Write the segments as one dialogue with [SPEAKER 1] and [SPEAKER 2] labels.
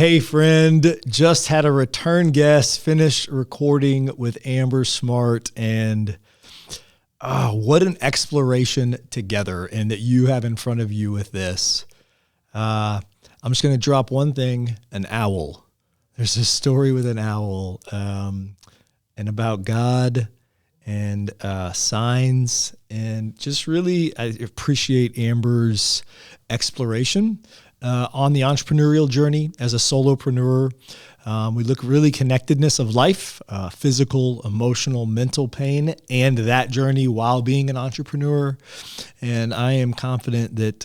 [SPEAKER 1] Hey friend, just had a return guest, finished recording with Amber Smart, and what an exploration together and that you have in front of you with this. I'm just going to drop one thing, an owl. There's a story with an owl and about God and signs, and just really I appreciate Amber's exploration on the entrepreneurial journey as a solopreneur. We look really connectedness of life, physical, emotional, mental pain, and that journey while being an entrepreneur. And I am confident that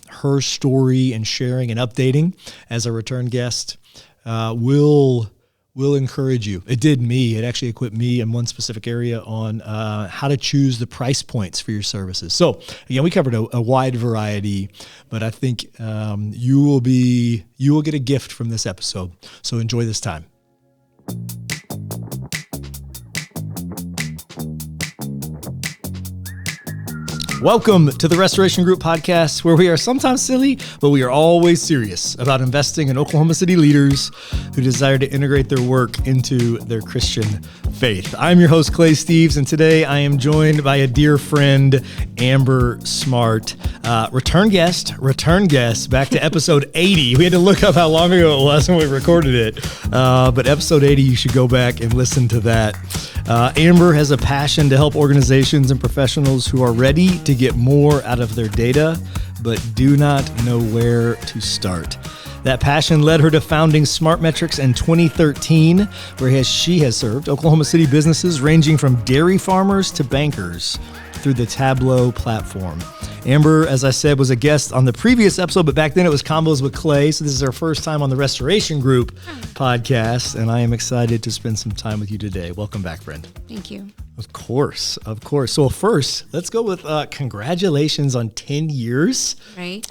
[SPEAKER 1] her story and sharing and updating as a return guest will encourage you. It did me. It actually equipped me in one specific area on how to choose the price points for your services. So again, we covered a wide variety, but I think you will get a gift from this episode. So enjoy this time. Welcome to the Restoration Group podcast, where we are sometimes silly, but we are always serious about investing in Oklahoma City leaders who desire to integrate their work into their Christian faith. I'm your host, Clay Steves, and today I am joined by a dear friend, Amber Smart. Return guest, back to episode 80. We had to look up how long ago it was when we recorded it, but episode 80, you should go back and listen to that. Amber has a passion to help organizations and professionals who are ready to get more out of their data, but do not know where to start. That passion led her to founding SmartMetrix in 2013, where she has served Oklahoma City businesses ranging from dairy farmers to bankers through the Tableau platform. Amber, as I said, was a guest on the previous episode, but back then it was Convos with Clay. So this is our first time on the Restoration Group podcast, and I am excited to spend some time with you today. Welcome back, friend.
[SPEAKER 2] Thank you.
[SPEAKER 1] Of course. So first, let's go with congratulations on 10 years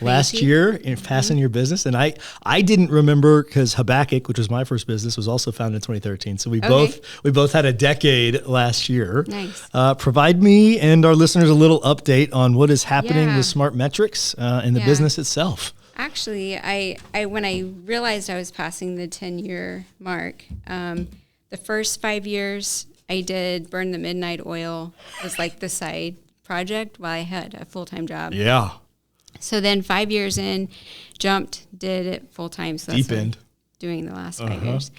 [SPEAKER 1] last year in passing your business. And I didn't remember because Habakkuk, which was my first business, was also founded in 2013. So we both had a decade last year.
[SPEAKER 2] Nice.
[SPEAKER 1] Provide me and our listeners a little update on what is happening with SmartMetrix and the business itself.
[SPEAKER 2] Actually, I when I realized I was passing the 10-year mark, the first 5 years I did Burn the Midnight Oil as like the side project while I had a full-time job.
[SPEAKER 1] Yeah.
[SPEAKER 2] So then 5 years in, did it full-time. So
[SPEAKER 1] Deep end.
[SPEAKER 2] Doing the last 5 years.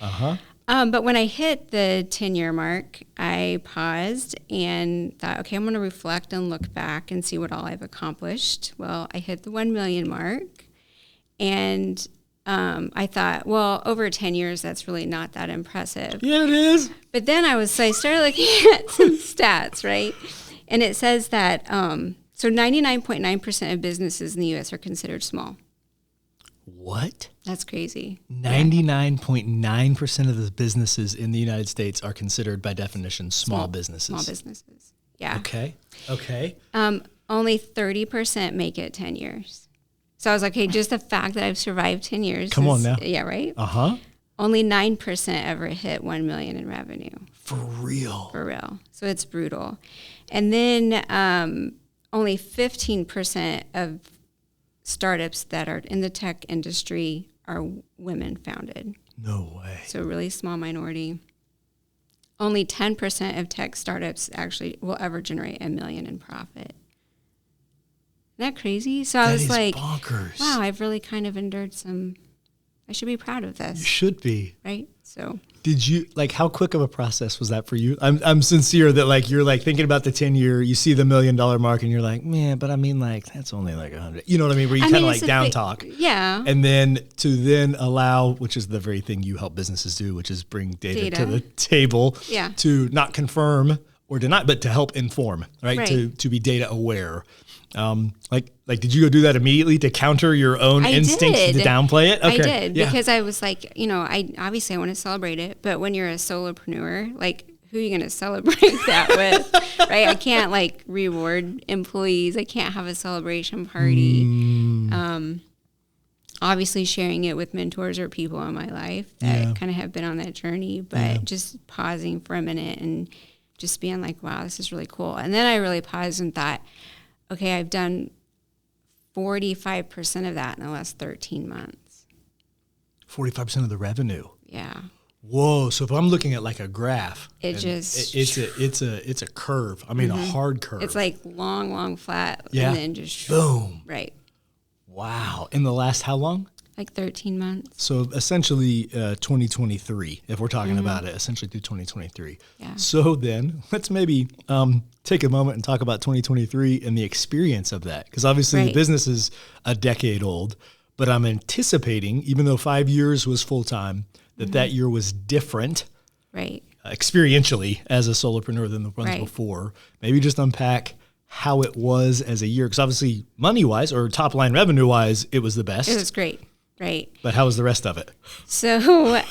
[SPEAKER 2] But when I hit the 10-year mark, I paused and thought, okay, I'm going to reflect and look back and see what all I've accomplished. Well, I hit the 1 million mark, and I thought, well, over 10 years, that's really not that impressive.
[SPEAKER 1] Yeah, it is.
[SPEAKER 2] But then I started looking at some stats, right? And it says that, so 99.9% of businesses in the U.S. are considered small.
[SPEAKER 1] What?
[SPEAKER 2] That's crazy.
[SPEAKER 1] 99.9% of the businesses in the United States are considered, by definition, small businesses.
[SPEAKER 2] Small businesses, yeah.
[SPEAKER 1] Okay.
[SPEAKER 2] Only 30% make it 10 years. So I was like, hey, just the fact that I've survived 10 years.
[SPEAKER 1] Come on now.
[SPEAKER 2] Yeah, right?
[SPEAKER 1] Only
[SPEAKER 2] 9% ever hit 1 million in revenue.
[SPEAKER 1] For real.
[SPEAKER 2] So it's brutal. And then only 15% of startups that are in the tech industry are women founded.
[SPEAKER 1] No way.
[SPEAKER 2] So a really small minority. Only 10% of tech startups actually will ever generate $1 million in profit. Isn't that crazy? So I was like,
[SPEAKER 1] bonkers.
[SPEAKER 2] Wow, I've really kind of endured I should be proud of this.
[SPEAKER 1] You should be.
[SPEAKER 2] Right? So
[SPEAKER 1] did you, how quick of a process was that for you? I'm sincere that you're thinking about the 10-year, you see the $1 million mark and you're like, man, but I mean that's only 100. You know what I mean? Where you kind of down talk.
[SPEAKER 2] Yeah.
[SPEAKER 1] And then to allow, which is the very thing you help businesses do, which is bring data. To the table to not confirm or deny, but to help inform, right? To be data aware. Did you go do that immediately to counter your own instincts to downplay it? Okay.
[SPEAKER 2] I did because I was like, I obviously want to celebrate it, but when you're a solopreneur, who are you going to celebrate that with, right? I can't reward employees. I can't have a celebration party. Obviously sharing it with mentors or people in my life that kind of have been on that journey, but just pausing for a minute and just being like, wow, this is really cool. And then I really paused and thought, okay, I've done 45% of that in the last 13 months.
[SPEAKER 1] 45% of the revenue.
[SPEAKER 2] Yeah.
[SPEAKER 1] Whoa. So if I'm looking at like a graph,
[SPEAKER 2] it's
[SPEAKER 1] a curve. I mean, a hard curve.
[SPEAKER 2] It's like long, flat.
[SPEAKER 1] Yeah.
[SPEAKER 2] And then just
[SPEAKER 1] boom.
[SPEAKER 2] Right.
[SPEAKER 1] Wow. In the last how long?
[SPEAKER 2] Like 13 months.
[SPEAKER 1] So essentially 2023, if we're talking about it, essentially through 2023.
[SPEAKER 2] Yeah.
[SPEAKER 1] So then let's maybe take a moment and talk about 2023 and the experience of that. Because obviously the business is a decade old, but I'm anticipating, even though 5 years was full-time, that year was different.
[SPEAKER 2] Right.
[SPEAKER 1] Experientially as a solopreneur than the ones before. Maybe just unpack how it was as a year. Because obviously money-wise or top-line revenue-wise, it was the best.
[SPEAKER 2] It was great. Right.
[SPEAKER 1] But how was the rest of it?
[SPEAKER 2] So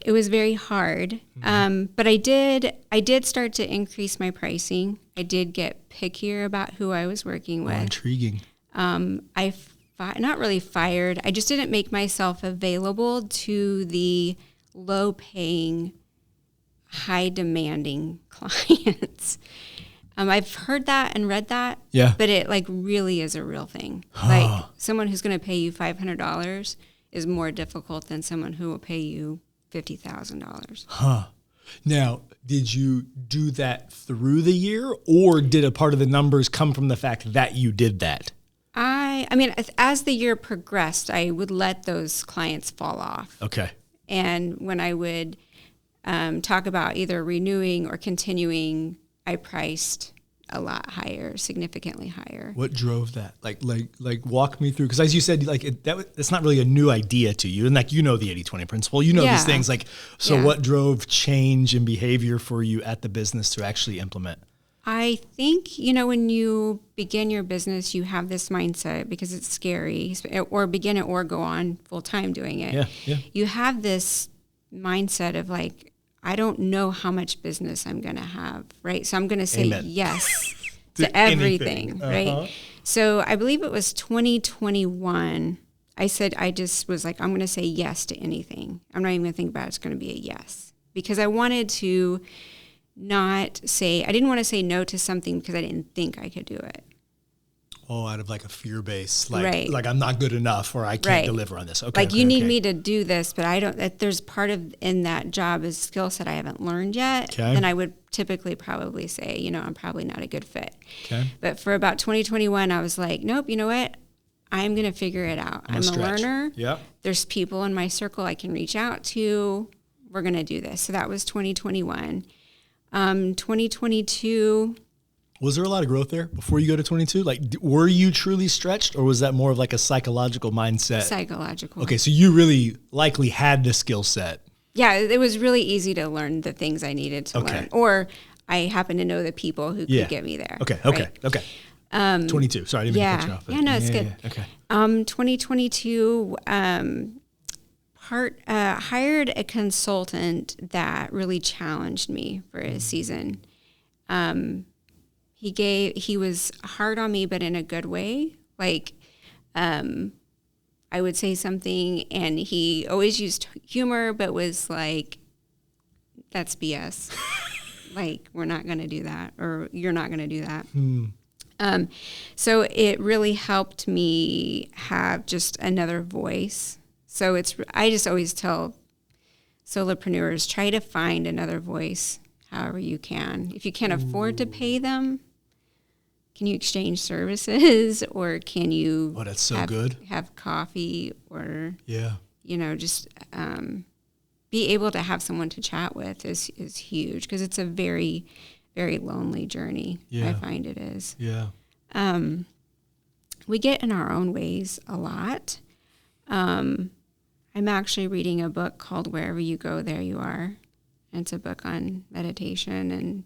[SPEAKER 2] it was very hard. But I did start to increase my pricing. I did get pickier about who I was working with.
[SPEAKER 1] Intriguing.
[SPEAKER 2] Not really fired. I just didn't make myself available to the low-paying, high-demanding clients. I've heard that and read that, but it like really is a real thing. Like someone who's going to pay you $500 is more difficult than someone who will pay you $50,000.
[SPEAKER 1] Huh. Now, did you do that through the year, or did a part of the numbers come from the fact that you did that?
[SPEAKER 2] I mean, as the year progressed, I would let those clients fall off.
[SPEAKER 1] Okay.
[SPEAKER 2] And when I would talk about either renewing or continuing, I priced a lot higher, significantly higher.
[SPEAKER 1] What drove that? Like walk me through, because as you said, like it's not really a new idea to you, and like you know the 80-20 principle, you know these things. Like, so what drove change in behavior for you at the business to actually implement?
[SPEAKER 2] I think, when you begin your business, you have this mindset because it's scary, or begin it or go on full time doing it.
[SPEAKER 1] Yeah.
[SPEAKER 2] You have this mindset of like, I don't know how much business I'm going to have, right? So I'm going to say yes to everything, right? So I believe it was 2021. I just was like, I'm going to say yes to anything. I'm not even going to think about it. It's going to be a yes. Because I wanted to I didn't want to say no to something because I didn't think I could do it.
[SPEAKER 1] Oh, out of like a fear base, like I'm not good enough or I can't deliver on this. Okay.
[SPEAKER 2] Like you need me to do this, but I don't, if there's part of in that job is skill set I haven't learned yet, then I would typically probably say, I'm probably not a good fit.
[SPEAKER 1] Okay.
[SPEAKER 2] But for about 2021, I was like, nope, you know what? I'm going to figure it out. I'm a learner.
[SPEAKER 1] Yeah.
[SPEAKER 2] There's people in my circle I can reach out to. We're going to do this. So that was 2021. 2022.
[SPEAKER 1] Was there a lot of growth there before you go to 22? Like, were you truly stretched, or was that more of like a psychological mindset?
[SPEAKER 2] Psychological.
[SPEAKER 1] Okay, so you really likely had the skill set.
[SPEAKER 2] Yeah, it was really easy to learn the things I needed to learn. Or I happen to know the people who could get me there.
[SPEAKER 1] Okay. 22. Sorry, I didn't mean to cut you off.
[SPEAKER 2] Yeah, no, it's good.
[SPEAKER 1] Yeah. Okay.
[SPEAKER 2] 2022, hired a consultant that really challenged me for a season. He was hard on me, but in a good way. Like, I would say something and he always used humor, but was like, that's BS. Like, we're not going to do that, or you're not going to do that. So it really helped me have just another voice. So I just always tell solopreneurs, try to find another voice however you can. If you can't afford to pay them, can you exchange services, or can you
[SPEAKER 1] that's so good.
[SPEAKER 2] Have coffee, or just be able to have someone to chat with is huge, because it's a very, very lonely journey. I find it is.
[SPEAKER 1] Yeah.
[SPEAKER 2] We get in our own ways a lot. I'm actually reading a book called Wherever You Go, There You Are. And it's a book on meditation and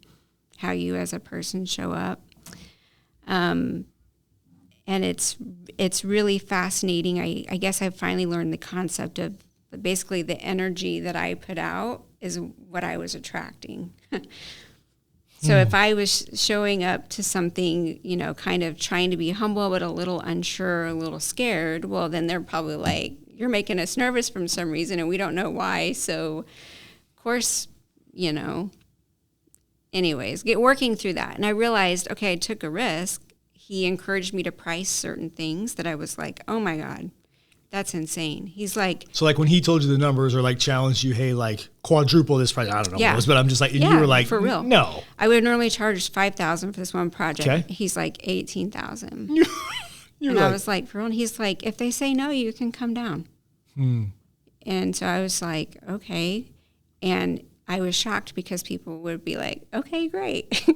[SPEAKER 2] how you as a person show up. And it's really fascinating. I guess I finally learned the concept of basically the energy that I put out is what I was attracting. So if I was showing up to something, kind of trying to be humble but a little unsure, a little scared, well, then they're probably like, you're making us nervous for some reason and we don't know why. So, of course, anyways, working through that. And I realized, okay, I took a risk. He encouraged me to price certain things that I was like, oh my God, that's insane. He's like,
[SPEAKER 1] so like when he told you the numbers or like challenged you, hey, like quadruple this price. I don't know what it was, but I'm just like, and you were like,
[SPEAKER 2] for real.
[SPEAKER 1] No.
[SPEAKER 2] I would normally charge $5,000 for this one project.
[SPEAKER 1] Okay.
[SPEAKER 2] He's like $18,000.
[SPEAKER 1] And
[SPEAKER 2] I was like, for real? And he's like, if they say no, you can come down. And so I was like, okay. And I was shocked because people would be like, okay, great.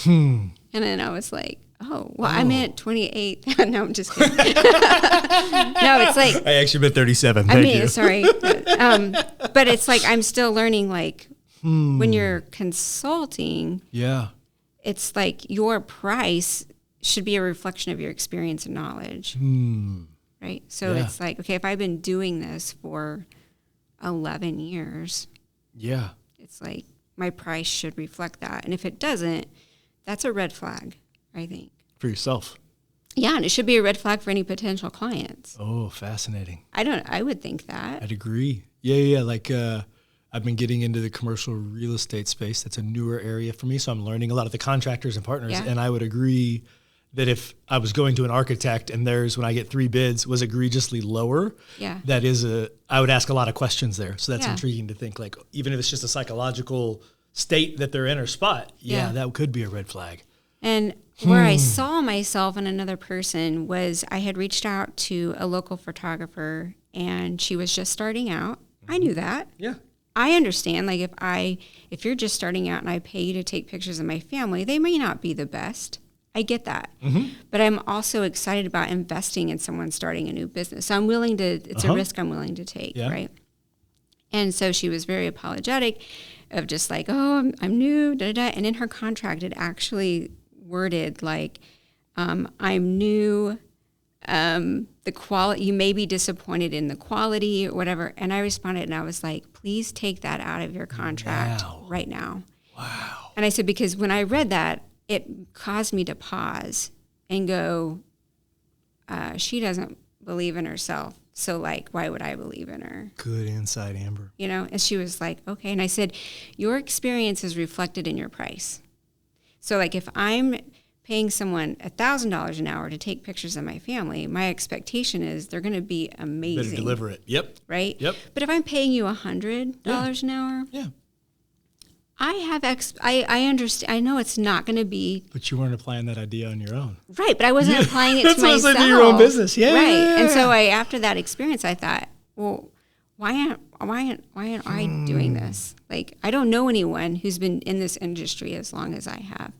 [SPEAKER 2] And then I was like, oh, well, I meant 28. No, I'm just kidding. No, it's like.
[SPEAKER 1] I actually meant 37. Thank you.
[SPEAKER 2] Sorry. But it's like I'm still learning, like, when you're consulting, it's like your price should be a reflection of your experience and knowledge. Right? So it's like, okay, if I've been doing this for 11 years, it's like my price should reflect that. And if it doesn't, that's a red flag, I think.
[SPEAKER 1] For yourself.
[SPEAKER 2] Yeah, and it should be a red flag for any potential clients.
[SPEAKER 1] Oh, fascinating.
[SPEAKER 2] I would think that.
[SPEAKER 1] I'd agree. Yeah. Like I've been getting into the commercial real estate space. That's a newer area for me. So I'm learning a lot of the contractors and partners.
[SPEAKER 2] Yeah.
[SPEAKER 1] And I would agree that if I was going to an architect and theirs, when I get 3 bids, was egregiously lower, that is I would ask a lot of questions there. So that's intriguing to think, like, even if it's just a psychological state that they're in or spot, that could be a red flag.
[SPEAKER 2] And where I saw myself and another person was I had reached out to a local photographer and she was just starting out. I knew that.
[SPEAKER 1] Yeah.
[SPEAKER 2] I understand, like, if you're just starting out and I pay you to take pictures of my family, they may not be the best. I get that. But I'm also excited about investing in someone starting a new business. So I'm willing to, it's a risk I'm willing to take, right? And so she was very apologetic of just like, oh, I'm new, And in her contract, it actually worded like, I'm new, the quality, you may be disappointed in the quality or whatever. And I responded and I was like, please take that out of your contract right now.
[SPEAKER 1] Wow.
[SPEAKER 2] And I said, because when I read that, it caused me to pause and go, she doesn't believe in herself. So, like, why would I believe in her?
[SPEAKER 1] Good insight, Amber.
[SPEAKER 2] You know, and she was like, okay. And I said, your experience is reflected in your price. So, like, if I'm paying someone $1,000 an hour to take pictures of my family, my expectation is they're going to be amazing.
[SPEAKER 1] Better deliver it. Yep.
[SPEAKER 2] Right?
[SPEAKER 1] Yep.
[SPEAKER 2] But if I'm paying you $100 an hour, I have I understand. I know it's not going to be.
[SPEAKER 1] But you weren't applying that idea on your own,
[SPEAKER 2] right? But I wasn't applying it to myself.
[SPEAKER 1] That's your own business, right?
[SPEAKER 2] And so after that experience, I thought, well, why aren't I doing this? Like, I don't know anyone who's been in this industry as long as I have,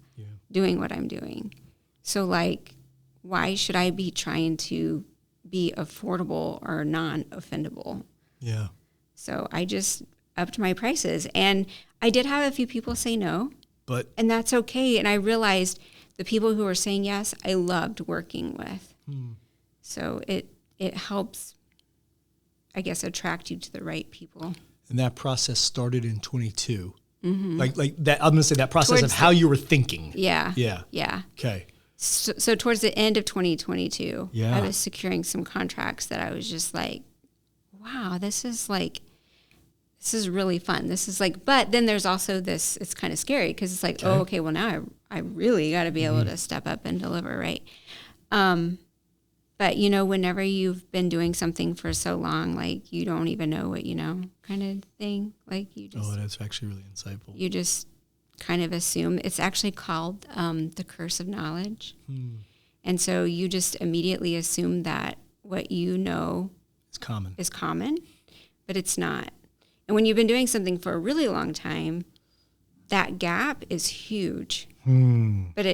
[SPEAKER 2] doing what I'm doing. So, like, why should I be trying to be affordable or non-offendable? Yeah. So I just upped my prices, and I did have a few people say no, and that's okay. And I realized the people who were saying yes, I loved working with. So it helps, I guess, attract you to the right people.
[SPEAKER 1] And that process started in 22. Like that. I'm going to say that process of how you were thinking.
[SPEAKER 2] Yeah.
[SPEAKER 1] Okay.
[SPEAKER 2] So towards the end of 2022, I was securing some contracts that I was just like, wow, this is really fun. This is like, but then there's also this, it's kind of scary because it's like, oh, okay, well now I really got to be able to step up and deliver, right? But, you know, whenever you've been doing something for so long, like, you don't even know what you know, kind of thing. Like, you just... Oh,
[SPEAKER 1] that's actually really insightful.
[SPEAKER 2] You just kind of assume. It's actually called the curse of knowledge. And so you just immediately assume that what you know is common, but it's not. And when you've been doing something for a really long time, that gap is huge. But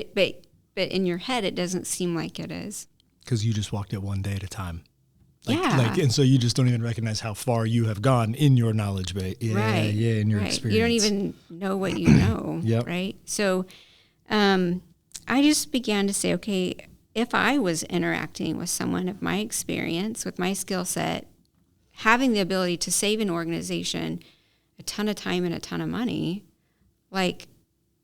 [SPEAKER 2] in your head, it doesn't seem like it is.
[SPEAKER 1] Because you just walked it one day at a time. And so you just don't even recognize how far you have gone in your knowledge base. In your experience.
[SPEAKER 2] You don't even know what you know, right? So I just began to say, okay, if I was interacting with someone of my experience, with my skill set, having the ability to save an organization a ton of time and a ton of money, like,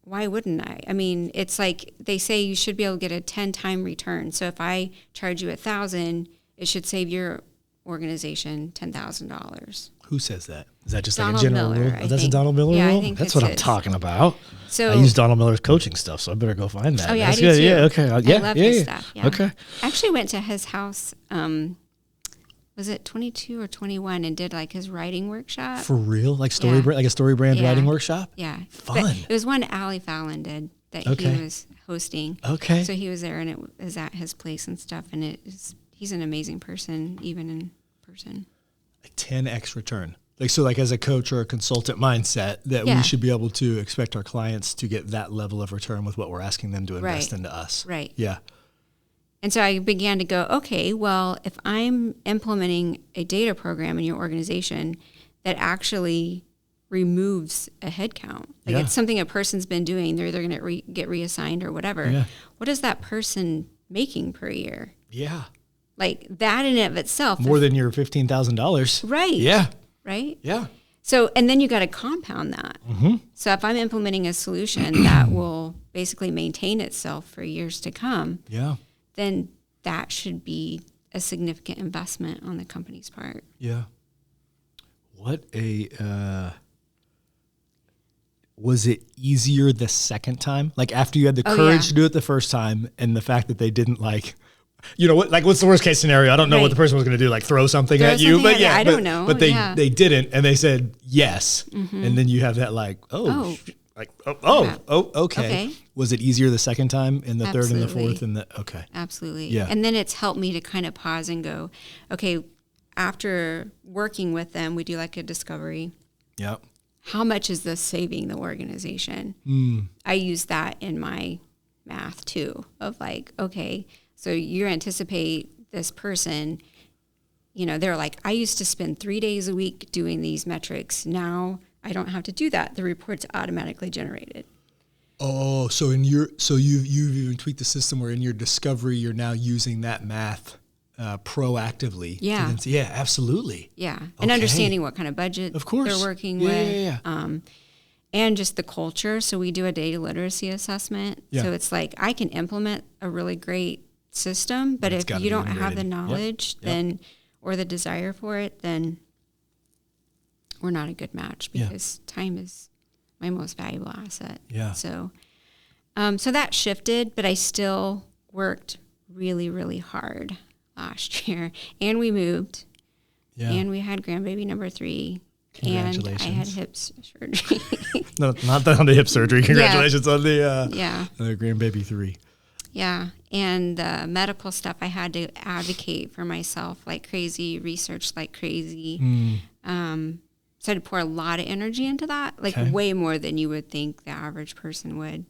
[SPEAKER 2] why wouldn't I? I mean, it's like they say you should be able to get a 10-time return. So if I charge you $1,000, it should save your organization $10,000.
[SPEAKER 1] Who says that? Is that just
[SPEAKER 2] Donald
[SPEAKER 1] like a general
[SPEAKER 2] Miller,
[SPEAKER 1] rule? That's a Donald Miller rule?
[SPEAKER 2] I think
[SPEAKER 1] that's what I'm talking about.
[SPEAKER 2] So
[SPEAKER 1] I use Donald Miller's coaching stuff, so I better go find that.
[SPEAKER 2] Oh, yeah,
[SPEAKER 1] that's
[SPEAKER 2] I do too.
[SPEAKER 1] Yeah, okay.
[SPEAKER 2] I love his stuff. Yeah.
[SPEAKER 1] Okay.
[SPEAKER 2] I actually went to his house, was was it 22 or 21 and did like his writing workshop.
[SPEAKER 1] For real? Like like a story brand writing workshop?
[SPEAKER 2] Yeah.
[SPEAKER 1] Fun.
[SPEAKER 2] But it was one Allie Fallon did that he was hosting.
[SPEAKER 1] Okay.
[SPEAKER 2] So he was there and it was at his place and stuff. And he's an amazing person, even in person.
[SPEAKER 1] A 10x return. Like as a coach or a consultant mindset that we should be able to expect our clients to get that level of return with what we're asking them to invest into us.
[SPEAKER 2] Right.
[SPEAKER 1] Yeah.
[SPEAKER 2] And so I began to go, okay, well, if I'm implementing a data program in your organization that actually removes a headcount, like it's something a person's been doing, they're either going to get reassigned or whatever. Yeah. What is that person making per year?
[SPEAKER 1] Yeah.
[SPEAKER 2] Like that in and of itself.
[SPEAKER 1] More than your $15,000.
[SPEAKER 2] Right.
[SPEAKER 1] Yeah.
[SPEAKER 2] Right?
[SPEAKER 1] Yeah.
[SPEAKER 2] So, and then you got to compound that. Mm-hmm. So if I'm implementing a solution that will basically maintain itself for years to come, then that should be a significant investment on the company's part.
[SPEAKER 1] Yeah. What was it easier the second time? Like after you had the courage to do it the first time and the fact that they didn't what's the worst case scenario? I don't know what the person was going to do, like throw something at you, but I don't know. But they didn't, and they said yes. Mm-hmm. And then you have that okay. Was it easier the second time and the third and the fourth and
[SPEAKER 2] Absolutely. Yeah. And then it's helped me to kind of pause and go, okay, after working with them, we do like a discovery.
[SPEAKER 1] Yep.
[SPEAKER 2] How much is this saving the organization? I use that in my math too, of like, okay, so you anticipate this person, they're like, I used to spend 3 days a week doing these metrics. Now I don't have to do that. The report's automatically generated.
[SPEAKER 1] Oh, so you've even tweaked the system where in your discovery, you're now using that math proactively.
[SPEAKER 2] Yeah.
[SPEAKER 1] Yeah, absolutely.
[SPEAKER 2] Yeah. Okay. And understanding what kind of budget they're working with. Yeah. And just the culture. So we do a data literacy assessment. Yeah. So it's like I can implement a really great system, but if you don't have the knowledge then or the desire for it, then we're not a good match because time is my most valuable asset. Yeah. So so that shifted, but I still worked really, really hard last year. And we moved. Yeah. And we had grandbaby number 3.
[SPEAKER 1] Congratulations.
[SPEAKER 2] And I had hip surgery.
[SPEAKER 1] No, not on the hip surgery. Congratulations on the grandbaby 3.
[SPEAKER 2] Yeah. And the medical stuff, I had to advocate for myself like crazy, research like crazy. So I had to pour a lot of energy into that, like way more than you would think the average person would.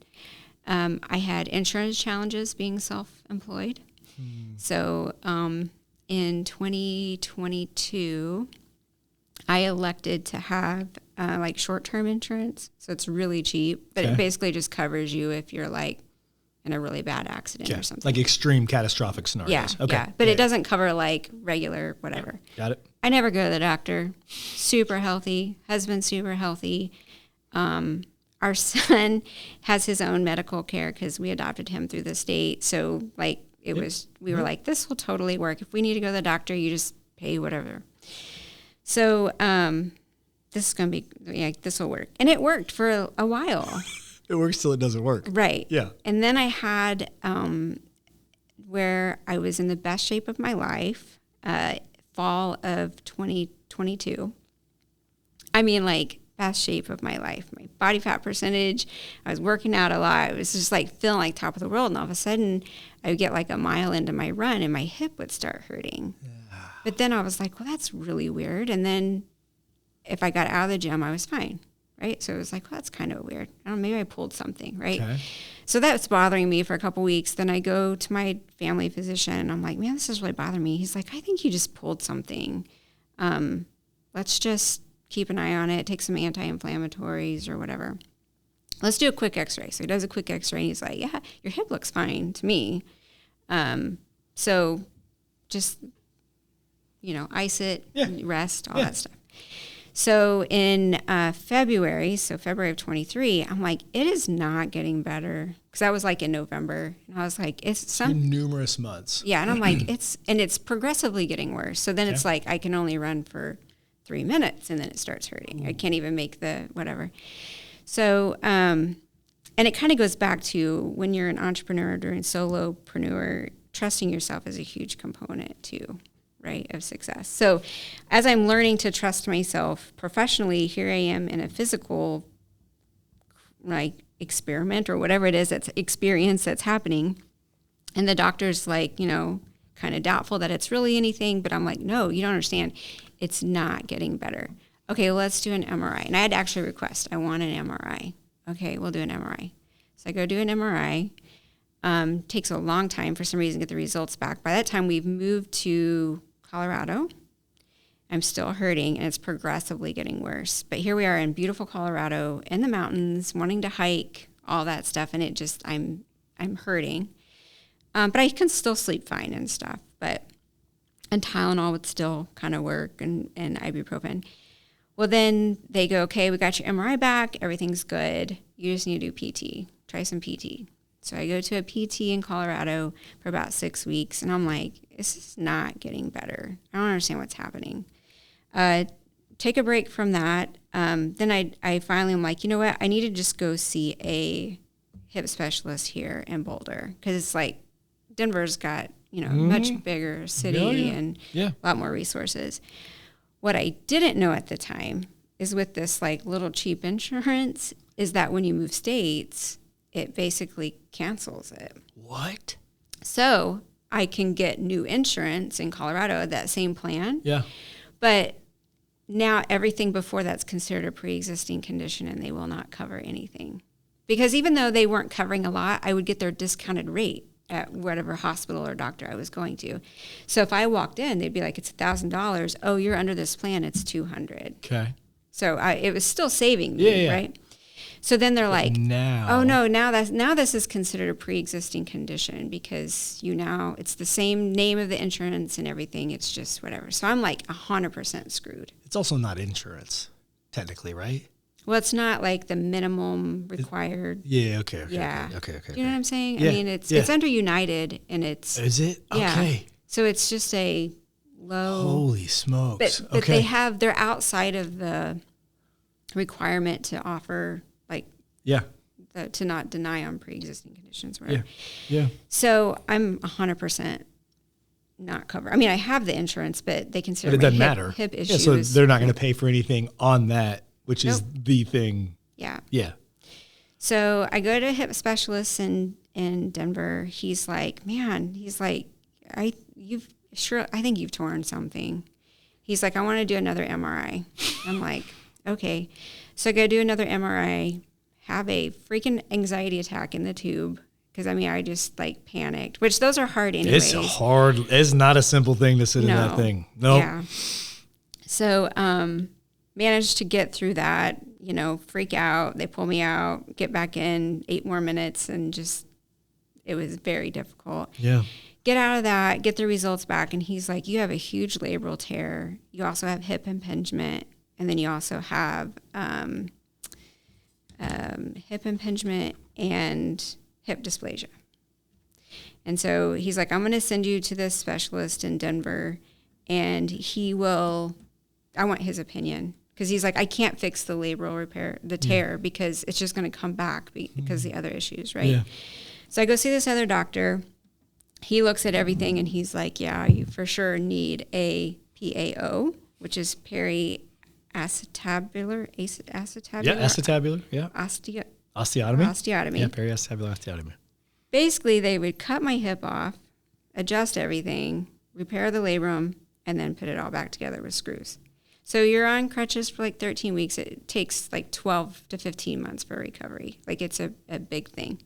[SPEAKER 2] I had insurance challenges being self-employed. So in 2022, I elected to have like short-term insurance. So it's really cheap, but it basically just covers you if you're like in a really bad accident or something.
[SPEAKER 1] Like extreme catastrophic scenarios.
[SPEAKER 2] Yeah, but it doesn't cover like regular whatever.
[SPEAKER 1] Got it.
[SPEAKER 2] I never go to the doctor. Super healthy. Husband super healthy. Our son has his own medical care because we adopted him through the state. So like we were like, this will totally work. If we need to go to the doctor, you just pay whatever. So this is going to be, this will work. And it worked for a while.
[SPEAKER 1] It works till it doesn't work.
[SPEAKER 2] Right.
[SPEAKER 1] Yeah.
[SPEAKER 2] And then I had where I was in the best shape of my life, fall of 2022. I mean, like, best shape of my life. My body fat percentage, I was working out a lot. I was just, like, feeling like top of the world. And all of a sudden, I would get, like, a mile into my run, and my hip would start hurting. Yeah. But then I was like, well, that's really weird. And then if I got out of the gym, I was fine. Right. So it was like, well, that's kind of weird. I don't know, maybe I pulled something. Right. Okay. So that's bothering me for a couple of weeks. Then I go to my family physician and I'm like, man, this is really bothering me. He's like, I think you just pulled something. Let's just keep an eye on it. Take some anti-inflammatories or whatever. Let's do a quick x-ray. So he does a quick x-ray and he's like, yeah, your hip looks fine to me. So just, ice it, rest, all that stuff. So in February of 23, I'm like, it is not getting better. Because I was like in November. And I was like, it's
[SPEAKER 1] numerous months.
[SPEAKER 2] Yeah. And I'm like, it's progressively getting worse. So then it's like, I can only run for 3 minutes and then it starts hurting. I can't even make the whatever. So, and it kind of goes back to when you're an entrepreneur or a solopreneur, trusting yourself is a huge component too. right, of success. So as I'm learning to trust myself professionally, here I am in a physical like experiment or whatever it is that's experience that's happening. And the doctor's like, kind of doubtful that it's really anything, but I'm like, no, you don't understand. It's not getting better. Okay, well, let's do an MRI. And I had to actually request, I want an MRI. Okay, we'll do an MRI. So I go do an MRI. Takes a long time for some reason to get the results back. By that time, we've moved to Colorado. I'm still hurting, and it's progressively getting worse. But here we are in beautiful Colorado, in the mountains, wanting to hike, all that stuff, and it just, I'm hurting. But I can still sleep fine and stuff. And Tylenol would still kind of work, and ibuprofen. Well, then they go, okay, we got your MRI back. Everything's good. You just need to do PT. Try some PT. So I go to a PT in Colorado for about 6 weeks, and I'm like, this is not getting better. I don't understand what's happening. Take a break from that. Then I finally am like, you know what? I need to just go see a hip specialist here in Boulder, because it's like Denver's got, much bigger city and a lot more resources. What I didn't know at the time is with this like little cheap insurance is that when you move states, it basically cancels it.
[SPEAKER 1] What?
[SPEAKER 2] So I can get new insurance in Colorado, that same plan.
[SPEAKER 1] Yeah.
[SPEAKER 2] But now everything before that's considered a pre-existing condition, and they will not cover anything. Because even though they weren't covering a lot, I would get their discounted rate at whatever hospital or doctor I was going to. So if I walked in, they'd be like, it's $1,000. Oh, you're under this plan, it's $200.
[SPEAKER 1] Okay.
[SPEAKER 2] So it was still saving me, right? So then they're like, oh no, now this is considered a pre-existing condition, because it's the same name of the insurance and everything. It's just whatever. So I'm like 100% screwed.
[SPEAKER 1] It's also not insurance, technically, right?
[SPEAKER 2] Well, it's not like the minimum required.
[SPEAKER 1] Okay.
[SPEAKER 2] Do you know what I'm saying?
[SPEAKER 1] Yeah.
[SPEAKER 2] I mean, it's under United, and it's.
[SPEAKER 1] Is it?
[SPEAKER 2] Yeah.
[SPEAKER 1] Okay.
[SPEAKER 2] So it's just a low.
[SPEAKER 1] Holy smokes.
[SPEAKER 2] But they're outside of the requirement to offer, like, to not deny on pre-existing conditions. Right?
[SPEAKER 1] Yeah.
[SPEAKER 2] So I'm 100% not covered. I mean, I have the insurance, but they consider
[SPEAKER 1] it doesn't matter.
[SPEAKER 2] Hip issues.
[SPEAKER 1] Yeah, so they're not going to pay for anything on that, which is the thing. Yeah.
[SPEAKER 2] So I go to a hip specialist in Denver. He's like, I think you've torn something. He's like, I want to do another MRI. I'm like, okay. So I go do another MRI, have a freaking anxiety attack in the tube, because I just like panicked, which those are hard anyways.
[SPEAKER 1] It's hard. It's not a simple thing to sit in that thing. No.
[SPEAKER 2] Yeah. So managed to get through that, freak out. They pull me out, get back in, 8 more minutes, and it was very difficult.
[SPEAKER 1] Yeah.
[SPEAKER 2] Get out of that, get the results back, and he's like, you have a huge labral tear. You also have hip impingement, and then you also have hip impingement and hip dysplasia. And so he's like, I'm going to send you to this specialist in Denver, and I want his opinion. Because he's like, I can't fix the labral repair, the tear, because it's just going to come back because of the other issues, right? Yeah. So I go see this other doctor. He looks at everything, and he's like, yeah, you for sure need a PAO, which is periacetabular.
[SPEAKER 1] Yeah, acetabular. Yeah. Osteotomy.
[SPEAKER 2] Osteotomy.
[SPEAKER 1] Yeah, periacetabular osteotomy.
[SPEAKER 2] Basically, they would cut my hip off, adjust everything, repair the labrum, and then put it all back together with screws. So you're on crutches for like 13 weeks. It takes like 12 to 15 months for recovery. Like, it's a big thing.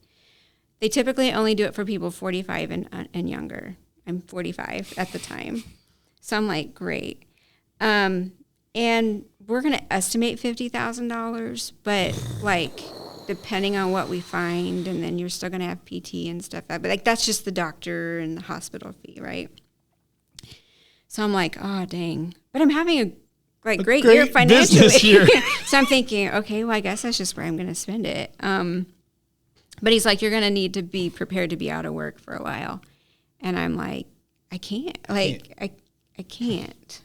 [SPEAKER 2] They typically only do it for people 45 and younger. I'm 45 at the time. So I'm like, great. And we're going to estimate $50,000, but like, depending on what we find, and then you're still going to have PT and stuff. But like, that's just the doctor and the hospital fee, right? So I'm like, oh, dang. But I'm having a great year financially. Year. So I'm thinking, okay, well, I guess that's just where I'm going to spend it. But he's like, you're going to need to be prepared to be out of work for a while. And I'm like, I can't. I can't.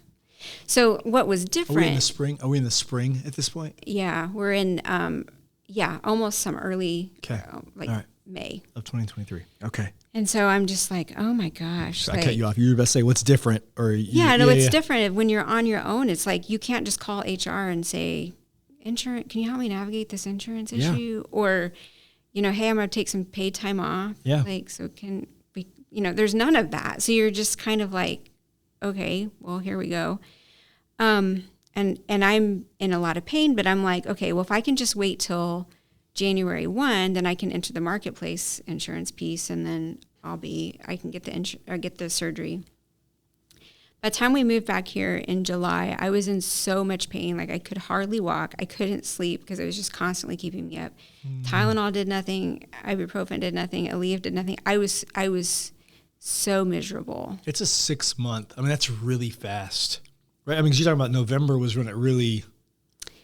[SPEAKER 2] So what was different?
[SPEAKER 1] Are we in the spring at this point?
[SPEAKER 2] Yeah, we're in, almost some early, May
[SPEAKER 1] of 2023. Okay.
[SPEAKER 2] And so I'm just like, oh my gosh.
[SPEAKER 1] I cut you off. You were about to say what's different, or
[SPEAKER 2] it's different when you're on your own. It's like you can't just call HR and say, "Insurance, can you help me navigate this insurance issue?" Or, hey, I'm going to take some paid time off.
[SPEAKER 1] Yeah.
[SPEAKER 2] So can we? There's none of that. So you're just kind of like, okay, well, here we go. And I'm in a lot of pain, but I'm like, okay, well, if I can just wait till January 1, then I can enter the marketplace insurance piece, and then I can get get the surgery. By the time we moved back here in July, I was in so much pain. Like I could hardly walk. I couldn't sleep because it was just constantly keeping me up. Tylenol did nothing. Ibuprofen did nothing. Aleve did nothing. I was so miserable.
[SPEAKER 1] It's a 6 month. I mean, that's really fast, right? I mean, 'cause you're talking about November was when it really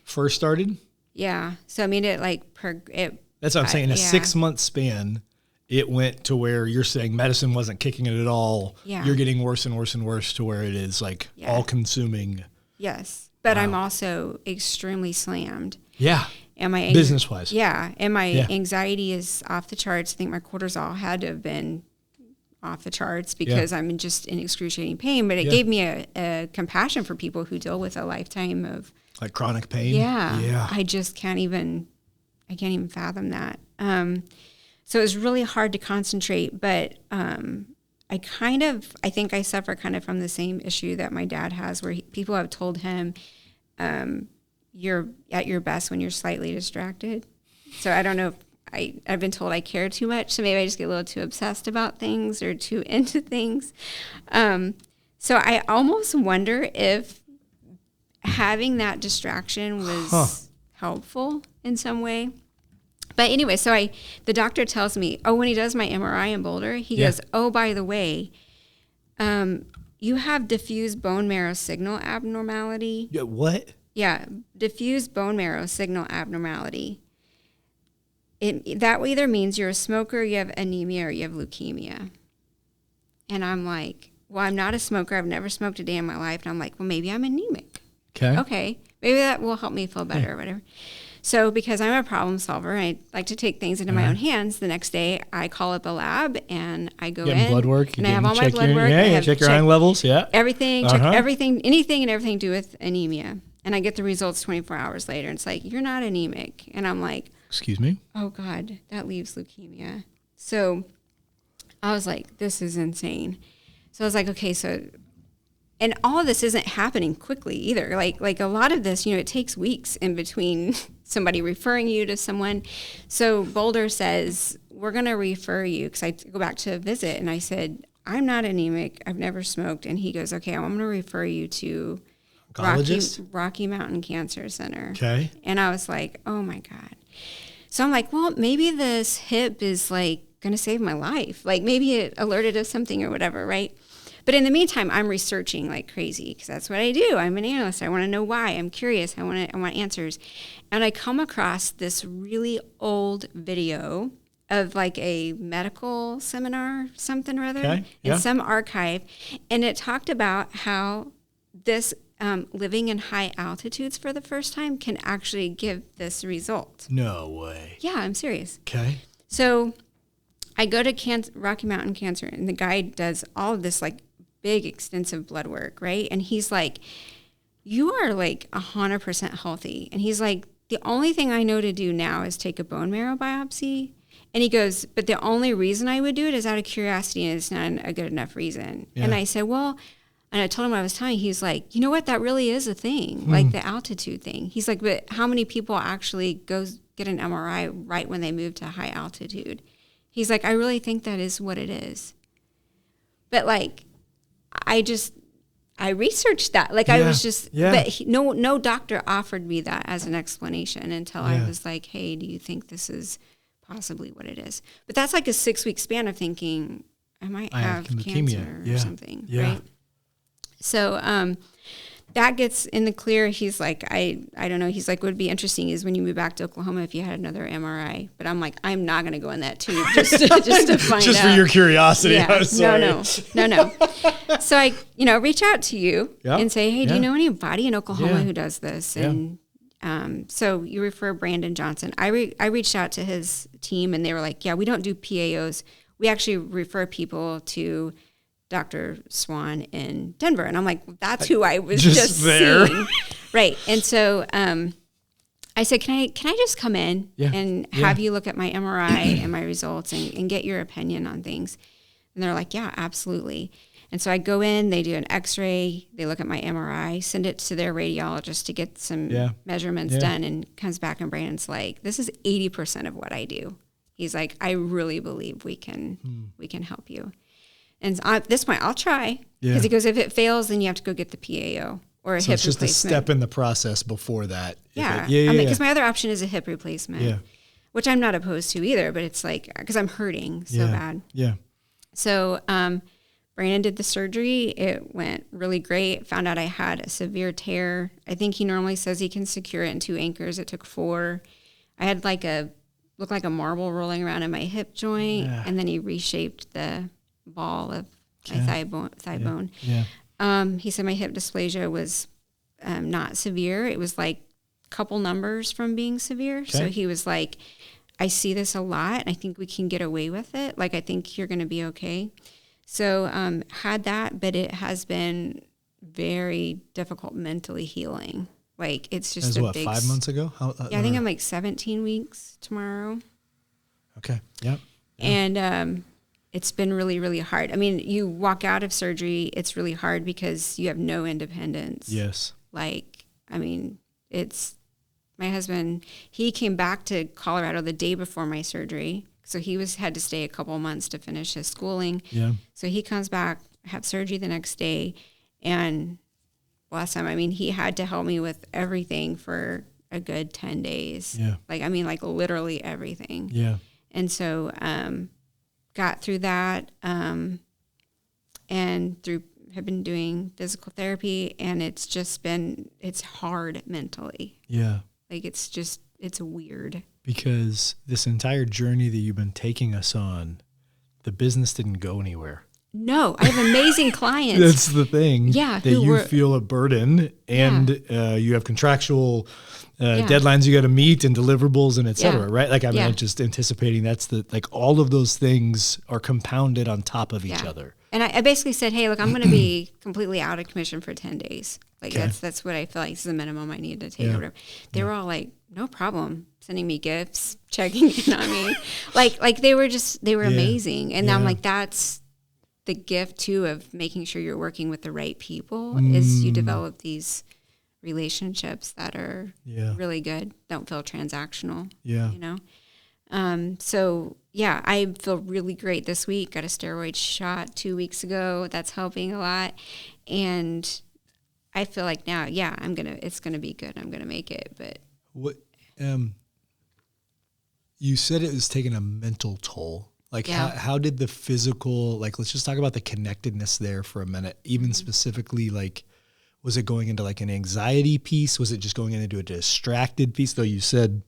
[SPEAKER 1] first started.
[SPEAKER 2] Yeah. So I mean, that's
[SPEAKER 1] what I'm saying. In a 6 month span, it went to where you're saying medicine wasn't kicking it at all.
[SPEAKER 2] Yeah.
[SPEAKER 1] You're getting worse and worse and worse to where it is like all consuming.
[SPEAKER 2] Yes. But I'm also extremely slammed.
[SPEAKER 1] Yeah.
[SPEAKER 2] And my
[SPEAKER 1] business wise.
[SPEAKER 2] Yeah. And my anxiety is off the charts. I think my cortisol had to have been off the charts because I'm just in excruciating pain. But it gave me a compassion for people who deal with a lifetime of
[SPEAKER 1] like chronic pain.
[SPEAKER 2] Yeah. I just can't even fathom that. So it was really hard to concentrate, but I think I suffer kind of from the same issue that my dad has, where people have told him, you're at your best when you're slightly distracted. So I don't know if I've been told I care too much, so maybe I just get a little too obsessed about things or too into things. So I almost wonder if having that distraction was helpful in some way. But anyway, so the doctor tells me, when he does my MRI in Boulder, he goes, oh, by the way, you have diffuse bone marrow signal abnormality.
[SPEAKER 1] Yeah, what?
[SPEAKER 2] Yeah, diffuse bone marrow signal abnormality. That either means you're a smoker, you have anemia, or you have leukemia. And I'm like, well, I'm not a smoker. I've never smoked a day in my life. And I'm like, well, maybe I'm anemic. Okay. Maybe that will help me feel better or whatever. So because I'm a problem solver, I like to take things into my own hands. The next day, I call up a lab and I go in.
[SPEAKER 1] Blood work.
[SPEAKER 2] And I have all my blood work.
[SPEAKER 1] Check your iron levels. Yeah.
[SPEAKER 2] Everything. Check everything, anything and everything to do with anemia. And I get the results 24 hours later. And it's like, you're not anemic. And I'm like,
[SPEAKER 1] excuse me?
[SPEAKER 2] Oh, God, that leaves leukemia. So I was like, this is insane. So I was like, okay, and all of this isn't happening quickly either. Like a lot of this, it takes weeks in between somebody referring you to someone. So Boulder says, we're going to refer you, because I go back to visit, and I said, I'm not anemic. I've never smoked. And he goes, okay, I'm going to refer you to Rocky Mountain Cancer Center.
[SPEAKER 1] Okay.
[SPEAKER 2] And I was like, oh, my God. So I'm like, well, maybe this hip is like going to save my life. Like maybe it alerted of something or whatever, right? But in the meantime, I'm researching like crazy, because that's what I do. I'm an analyst. I want to know why. I'm curious. I want answers. And I come across this really old video of like a medical seminar, something or other, in some archive. And it talked about how this living in high altitudes for the first time can actually give this result.
[SPEAKER 1] No way.
[SPEAKER 2] Yeah, I'm serious.
[SPEAKER 1] Okay.
[SPEAKER 2] So I go to Rocky Mountain Cancer, and the guy does all of this like big, extensive blood work, right? And he's like, you are like 100% healthy. And he's like, the only thing I know to do now is take a bone marrow biopsy. And he goes, but the only reason I would do it is out of curiosity, and it's not a good enough reason. Yeah. And I said, well, and I told him what I was telling. He's like, you know what? That really is a thing, like the altitude thing. He's like, but how many people actually get an MRI right when they move to high altitude? He's like, I really think that is what it is. But like, I researched that. Like I was just, but no doctor offered me that as an explanation until I was like, hey, do you think this is possibly what it is? But that's like a 6-week span of thinking, I might have cancer or something, right? So that gets in the clear. He's like, I don't know. He's like, what would be interesting is when you move back to Oklahoma if you had another MRI. But I'm like, I'm not going to go in that tube just to find
[SPEAKER 1] just
[SPEAKER 2] out.
[SPEAKER 1] for your curiosity.
[SPEAKER 2] Yeah.
[SPEAKER 1] I'm sorry.
[SPEAKER 2] No. So I, reach out to you and say, hey, do you know anybody in Oklahoma who does this? And So you refer Brandon Johnson. I reached out to his team and they were like, yeah, we don't do PAOs. We actually refer people to Dr. Swan in Denver. And I'm like, well, that's who I was just there. Seeing. Right. And so I said, can I just come in and have you look at my MRI and my results and get your opinion on things? And they're like, yeah, absolutely. And so I go in, they do an x-ray, they look at my MRI, send it to their radiologist to get some measurements done, and comes back and Brandon's like, this is 80% of what I do. He's like, I really believe we can help you. And at this point, I'll try. Because he goes, if it fails, then you have to go get the PAO or a hip replacement. So it's just a step
[SPEAKER 1] in the process before that.
[SPEAKER 2] Because my other option is a hip replacement, which I'm not opposed to either, but it's like, because I'm hurting so bad.
[SPEAKER 1] Yeah.
[SPEAKER 2] So Brandon did the surgery. It went really great. Found out I had a severe tear. I think he normally says he can secure it in 2 anchors. It took 4. I had looked like a marble rolling around in my hip joint, and then he reshaped the ball of my thigh bone. He said my hip dysplasia was not severe. It was like a couple numbers from being severe. Okay. So he was like, I see this a lot. I think we can get away with it. Like, I think you're going to be okay. So had that, but it has been very difficult mentally healing. Like, it's just
[SPEAKER 1] that was 5 months ago?
[SPEAKER 2] I think I'm like 17 weeks tomorrow.
[SPEAKER 1] Okay. Yep.
[SPEAKER 2] And it's been really, really hard. I mean, you walk out of surgery, it's really hard because you have no independence.
[SPEAKER 1] Yes.
[SPEAKER 2] Like, I mean, my husband, he came back to Colorado the day before my surgery. So he had to stay a couple of months to finish his schooling. Yeah. So he comes back, have surgery the next day, and bless him, I mean, he had to help me with everything for a good 10 days. Yeah. Like, I mean, like literally everything. Yeah. And so got through that and have been doing physical therapy, and it's hard mentally.
[SPEAKER 1] Yeah.
[SPEAKER 2] Like, it's weird.
[SPEAKER 1] Because this entire journey that you've been taking us on, the business didn't go anywhere.
[SPEAKER 2] No, I have amazing clients.
[SPEAKER 1] That's the thing.
[SPEAKER 2] Yeah.
[SPEAKER 1] That you feel a burden, and you have contractual deadlines you got to meet and deliverables and et cetera, right? Like, I'm just anticipating like all of those things are compounded on top of each other.
[SPEAKER 2] And I basically said, hey, look, I'm going to be completely out of commission for 10 days. Like, that's what I feel like is the minimum I need to take. Or whatever. They were all like, no problem, sending me gifts, checking in on me. Like they were amazing. And I'm like, that's the gift too of making sure you're working with the right people is you develop these relationships that are really good, don't feel transactional. Yeah. You know? So yeah, I feel really great this week. Got a steroid shot 2 weeks ago. That's helping a lot. And I feel like now, it's gonna be good. I'm gonna make it. But
[SPEAKER 1] what you said it was taking a mental toll. Like how did the physical, like, let's just talk about the connectedness there for a minute, even specifically, like, was it going into like an anxiety piece? Was it just going into a distracted piece? Though you said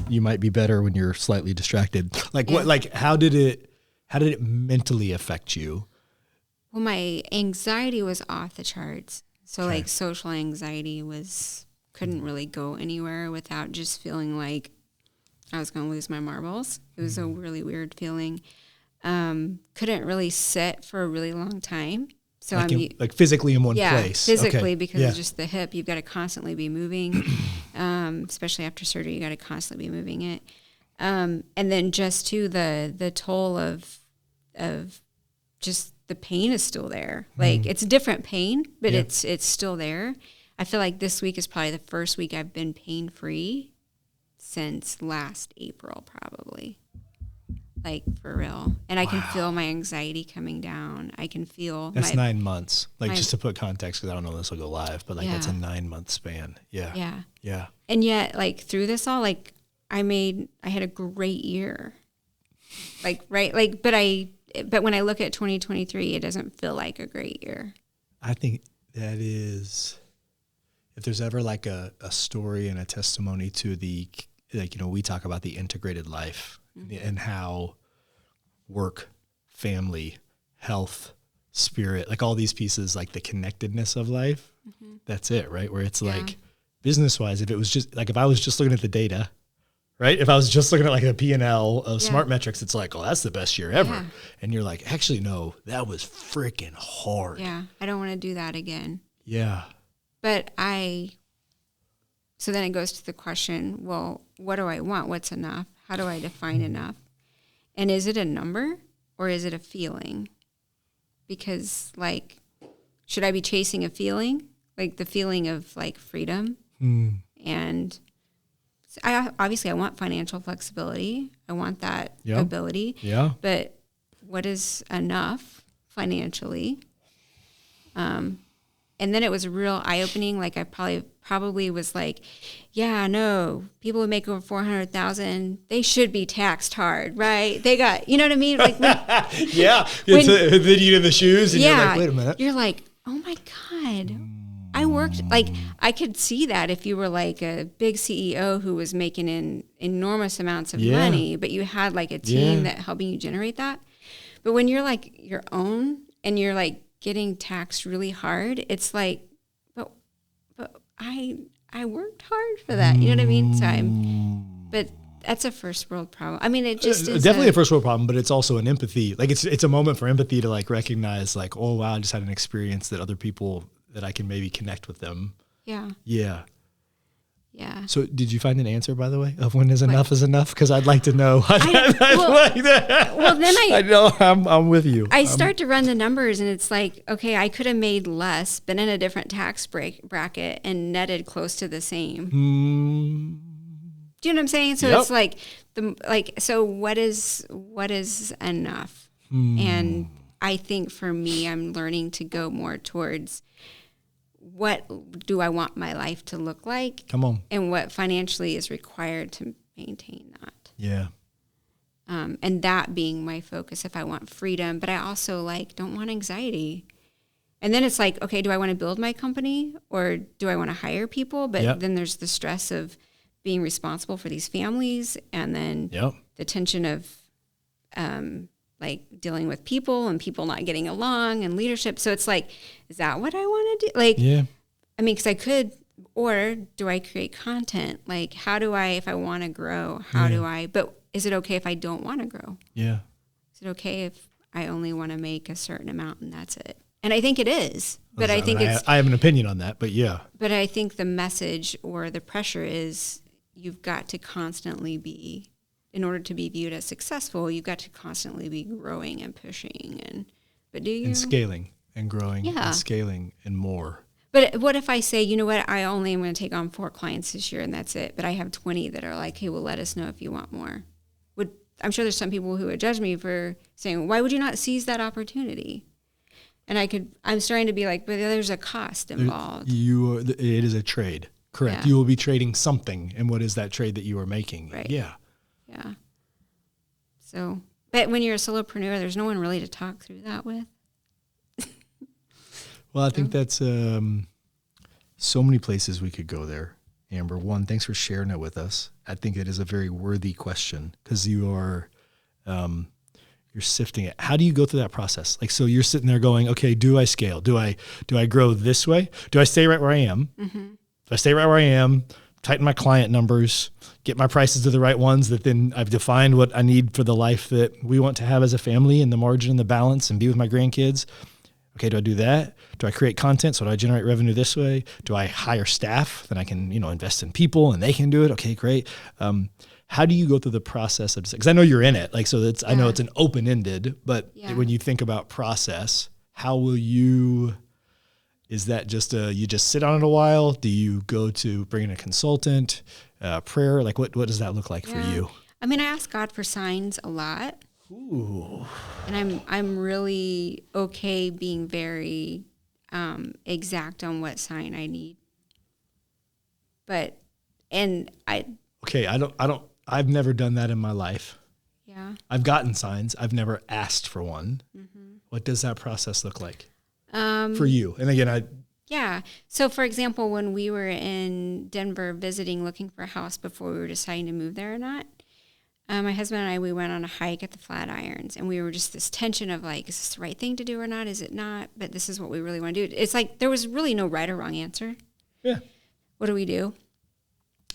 [SPEAKER 1] you might be better when you're slightly distracted. Like what, like, how did it mentally affect you?
[SPEAKER 2] Well, my anxiety was off the charts. So like social anxiety couldn't really go anywhere without just feeling like I was going to lose my marbles. It was a really weird feeling. Couldn't really sit for a really long time. So
[SPEAKER 1] like physically in one place.
[SPEAKER 2] Physically, because of just the hip, you've got to constantly be moving. Especially after surgery, you got to constantly be moving it. And then just to the toll of just the pain is still there. Like it's a different pain, but it's still there. I feel like this week is probably the first week I've been pain-free since last April, probably. Like, for real. And I can feel my anxiety coming down. I can feel
[SPEAKER 1] that's 9 months. Like, just to put context, because I don't know if this will go live, but like that's a 9-month span. Yeah.
[SPEAKER 2] And yet, like, through this all, like, I had a great year. Like, right? Like, but when I look at 2023, it doesn't feel like a great year.
[SPEAKER 1] I think that is, if there's ever like a story and a testimony to the, like, you know, we talk about the integrated life and how work, family, health, spirit, like all these pieces, like the connectedness of life, that's it, right? Where it's like business-wise, if it was just like, if I was just looking at the data, right? If I was just looking at like a P&L of SmartMetrix, it's like, oh, that's the best year ever. Yeah. And you're like, actually, no, that was freaking hard.
[SPEAKER 2] Yeah. I don't want to do that again.
[SPEAKER 1] Yeah.
[SPEAKER 2] But so then it goes to the question, well, what do I want? What's enough? How do I define enough? And is it a number or is it a feeling? Because like, should I be chasing a feeling? Like the feeling of like freedom. And I want financial flexibility. I want that ability. Yeah. But what is enough financially? And then it was real eye-opening. Like I probably was like, yeah, no, people who make over 400,000, they should be taxed hard, right? They got, you know what I mean? Like
[SPEAKER 1] then you get the shoes and you're like, wait a minute.
[SPEAKER 2] You're like, oh my God. I worked, like, I could see that if you were like a big CEO who was making in enormous amounts of money, but you had like a team that helping you generate that. But when you're like your own and you're like getting taxed really hard, it's like, but I worked hard for that. You know what I mean? So but that's a first world problem. I mean, it just is
[SPEAKER 1] definitely a first world problem, but it's also an empathy. Like it's a moment for empathy to like recognize like, oh wow, I just had an experience that other people, that I can maybe connect with them. Yeah. Yeah. Yeah. So did you find an answer, by the way, of when is enough is enough? Because I'd like to know. Well, then I know I'm with you.
[SPEAKER 2] I start to run the numbers and it's like, okay, I could have made less, been in a different tax bracket and netted close to the same. Do you know what I'm saying? So it's like so what is enough? And I think for me, I'm learning to go more towards what do I want my life to look like?
[SPEAKER 1] Come on.
[SPEAKER 2] And what financially is required to maintain that.
[SPEAKER 1] Yeah.
[SPEAKER 2] And that being my focus if I want freedom, but I also like don't want anxiety. And then it's like, okay, do I want to build my company or do I want to hire people? But then there's the stress of being responsible for these families and then the tension of like dealing with people and people not getting along and leadership. So it's like, is that what I want to do? Like, I mean, because I could, or do I create content? Like, how do I, if I want to grow, but is it okay if I don't want to grow?
[SPEAKER 1] Yeah.
[SPEAKER 2] Is it okay if I only want to make a certain amount and that's it? And I think it is, but I think I
[SPEAKER 1] have an opinion on that, but yeah.
[SPEAKER 2] But I think the message or the pressure is you've got to constantly be, in order to be viewed as successful, you've got to constantly be growing and pushing but do you?
[SPEAKER 1] And scaling and growing and scaling and more.
[SPEAKER 2] But what if I say, you know what, I only am going to take on 4 clients this year and that's it, but I have 20 that are like, hey, well, let us know if you want more. I'm sure there's some people who would judge me for saying, why would you not seize that opportunity? And I'm starting to be like, but there's a cost involved.
[SPEAKER 1] It is a trade. Correct. Yeah. You will be trading something. And what is that trade that you are making?
[SPEAKER 2] Right.
[SPEAKER 1] Yeah.
[SPEAKER 2] Yeah. So, but when you're a solopreneur, there's no one really to talk through that with.
[SPEAKER 1] Well, I think that's so many places we could go there. Amber, one, thanks for sharing it with us. I think it is a very worthy question because you are, you're sifting it. How do you go through that process? Like, so you're sitting there going, okay, do I scale? Do I grow this way? Do I stay right where I am? Mm-hmm. Do I stay right where I am? Tighten my client numbers, get my prices to the right ones that then I've defined what I need for the life that we want to have as a family and the margin and the balance and be with my grandkids. Okay, do I do that? Do I create content? So do I generate revenue this way? Do I hire staff? Then I can, invest in people and they can do it. Okay, great. How do you go through the process of, because I know you're in it, like, so that's, I know it's an open-ended, but when you think about process, how will you, is that just you just sit on it a while? Do you go to bring in a consultant, prayer? Like what does that look like for you?
[SPEAKER 2] I mean, I ask God for signs a lot.
[SPEAKER 1] Ooh.
[SPEAKER 2] And I'm really okay being very exact on what sign I need.
[SPEAKER 1] I've never done that in my life.
[SPEAKER 2] Yeah.
[SPEAKER 1] I've gotten signs. I've never asked for one. Mm-hmm. What does that process look like for you? And again,
[SPEAKER 2] yeah. So for example, when we were in Denver visiting, looking for a house before we were deciding to move there or not, my husband and I, we went on a hike at the Flatirons, and we were just this tension of like, is this the right thing to do or not? Is it not? But this is what we really want to do. It's like there was really no right or wrong answer.
[SPEAKER 1] Yeah.
[SPEAKER 2] what do we do?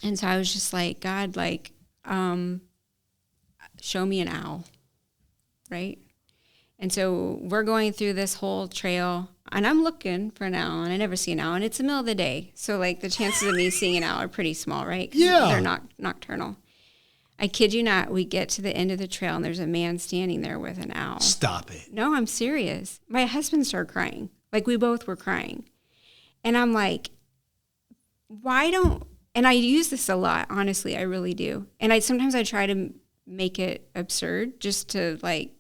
[SPEAKER 2] And so I was just like, God, like, show me an owl, right? And so we're going through this whole trail, and I'm looking for an owl, and I never see an owl, and it's the middle of the day. So, like, the chances of me seeing an owl are pretty small, right? 'Cause they're nocturnal. I kid you not, we get to the end of the trail, and there's a man standing there with an owl.
[SPEAKER 1] Stop it.
[SPEAKER 2] No, I'm serious. My husband started crying. Like, we both were crying. And I'm like, and I use this a lot, honestly, I really do. And sometimes I try to make it absurd just to, like,